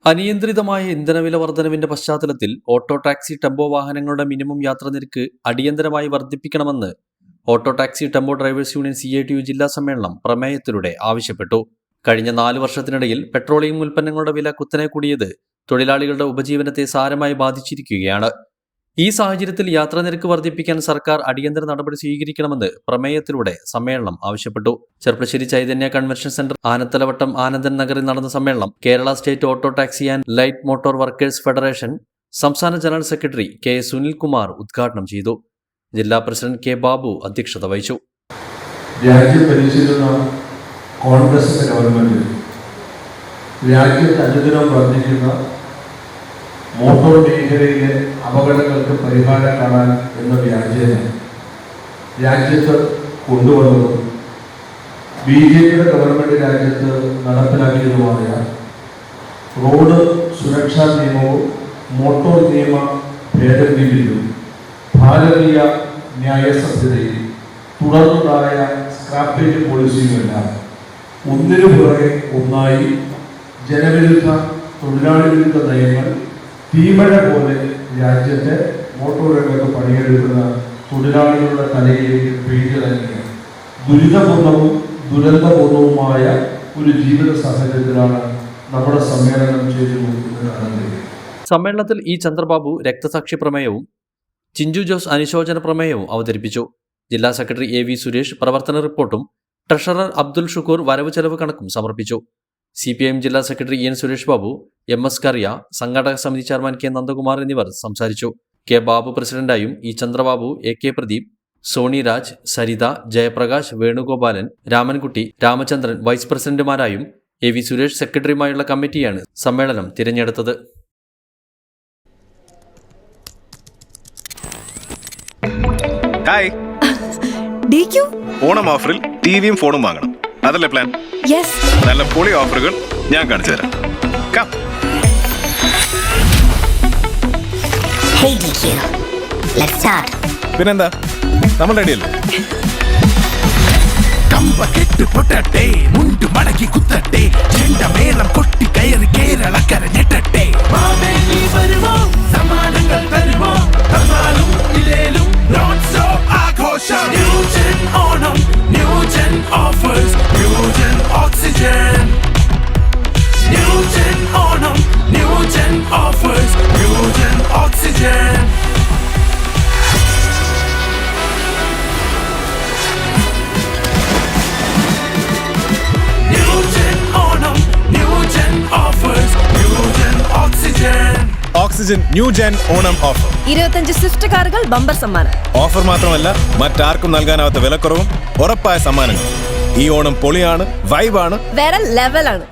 അനിയന്ത്രിതമായ ഇന്ധനവില വർധനവിന്റെ പശ്ചാത്തലത്തിൽ ഓട്ടോ ടാക്സി ടെമ്പോ വാഹനങ്ങളുടെ മിനിമം യാത്രാനിരക്ക് അടിയന്തരമായി വർദ്ധിപ്പിക്കണമെന്ന് auto taxi tempo drivers union CITU ജില്ലാ സമ്മേളനം പ്രമേയത്തിലൂടെ ആവശ്യപ്പെട്ടു. കഴിഞ്ഞ 4 വർഷത്തിനിടയിൽ പെട്രോളിയം ഉൽപ്പന്നങ്ങളുടെ വില കുത്തനെ കൂടിയത് തൊഴിലാളികളുടെ ഉപജീവനത്തെ സാരമായി ബാധിച്ചിരിക്കുകയാണ്. ഈ സാഹചര്യത്തിൽ യാത്രാനിരക്ക് വർദ്ധിപ്പിക്കാൻ സർക്കാർ അടിയന്തര നടപടി സ്വീകരിക്കണമെന്ന് പ്രമേയത്തിലൂടെ സമ്മേളനം ആവശ്യപ്പെട്ടു. ചെർപ്പശ്ശേരി ചൈതന്യ കൺവെൻഷൻ സെന്റർ ആനത്തലവട്ടം ആനന്ദൻ നഗറിൽ നടന്ന സമ്മേളനം Kerala state auto taxi and light motor workers federation സംസ്ഥാന ജനറൽ സെക്രട്ടറി കെ സുനിൽകുമാർ ഉദ്ഘാടനം ചെയ്തു. ജില്ലാ പ്രസിഡന്റ് കെ ബാബു അധ്യക്ഷത വഹിച്ചു. രാജ്യം ഭരിച്ചിരുന്ന കോൺഗ്രസിന്റെ ഗവൺമെന്റ് രാജ്യത്ത് അനുദിനം വർദ്ധിക്കുന്ന മോട്ടോർ മേഖലയിലെ അപകടങ്ങൾക്ക് പരിഹാരം കാണാൻ എന്ന വ്യാജേന രാജ്യത്ത് കൊണ്ടുവന്നതും BJPയുടെ ഗവൺമെന്റ് രാജ്യത്ത് നടപ്പിലാക്കിയതുമായ റോഡ് സുരക്ഷാ നിയമവും മോട്ടോർ നിയമ ഭേദഗതി ബില്ലും ഭാരതീയ ന്യായ സംഹിതയിൽ തുടർന്നുണ്ടായ സ്ക്രാപ്പേജ് പോളിസിയുമെല്ലാം ഒന്നിനു പുറകെ ഒന്നായി ജനവിരുദ്ധ തൊഴിലാളി വിരുദ്ധ നയങ്ങൾ തീമഴ പോലെ രാജ്യത്തെ മോട്ടോർ രംഗത്ത് പണിയെടുക്കുന്ന തൊഴിലാളികളുടെ തലയിലേക്ക് പെയ്തിറങ്ങിയ ദുരിതപൂർണവും ദുരന്തപൂർണവുമായ ഒരു ജീവിത സാഹചര്യത്തിലാണ് നമ്മുടെ സമ്മേളനം ചെയ്തു നോക്കുന്നത്. സമ്മേളനത്തിൽ ഇ ചന്ദ്രബാബു രക്തസാക്ഷി പ്രമേയവും ചിഞ്ചു ജോസ് അനുശോചന പ്രമേയവും അവതരിപ്പിച്ചു. ജില്ലാ സെക്രട്ടറി AV സുരേഷ് പ്രവർത്തന റിപ്പോർട്ടും ട്രഷറർ അബ്ദുൽ ഷുക്കൂർ വരവ് ചെലവ് കണക്കും സമർപ്പിച്ചു. CPIM ജില്ലാ secretary EN Suresh Babu, MS കറിയ, സംഘാടക സമിതി ചെയർമാൻ K നന്ദകുമാർ എന്നിവർ സംസാരിച്ചു. K ബാബു പ്രസിഡന്റായും E Chandrababu, AK Pradeep, Soni Raj, Saritha, Jayaprakash, Venugopalan, Ramankutty, Ramachandran vice പ്രസിഡന്റുമാരായും AV സുരേഷ് സെക്രട്ടറിയുമായുള്ള കമ്മിറ്റിയാണ് സമ്മേളനം തിരഞ്ഞെടുത്തത്. ഹായ്, ഓണം ഓഫറിൽ ടിവിയും ഫോണും വാങ്ങണം, അതല്ലേ പ്ലാൻ? നല്ല പൊളി ഓഫറുകൾ ഞാൻ കാണിച്ചു തരാം. പിന്നെന്താ, നമ്മൾ റെഡിയല്ലേ? കമ്പകെട്ട് പൊട്ടട്ടെ, മുണ്ട് മടക്കി കുത്തട്ടെ, ചെണ്ടമേളം കൊട്ടി കയറി കേരളക്കര ഞെട്ടട്ടെ. മാവേലി വരുമോ, സമ്മാനങ്ങൾ തരുമോ, തന്നാലും ഇല്ലേലും നോൺ സ്റ്റോപ്പ് ആഘോഷം. New gen Onam, new gen offers, new gen oxygen. New gen Onam, new gen offers, new gen oxygen. Oxygen new gen Onam offer. 25 Swift കാറുകൾ ബമ്പർ സമ്മാനം. ഓഫർ മാത്രമല്ല, മറ്റാർക്കും നൽകാനാവാത്ത വിലക്കുറവും ഉറപ്പായ സമ്മാനങ്ങൾ. ഈ ഓണം പൊളിയാണ്, വൈബാണ്, വേറെ ലെവലാണ്.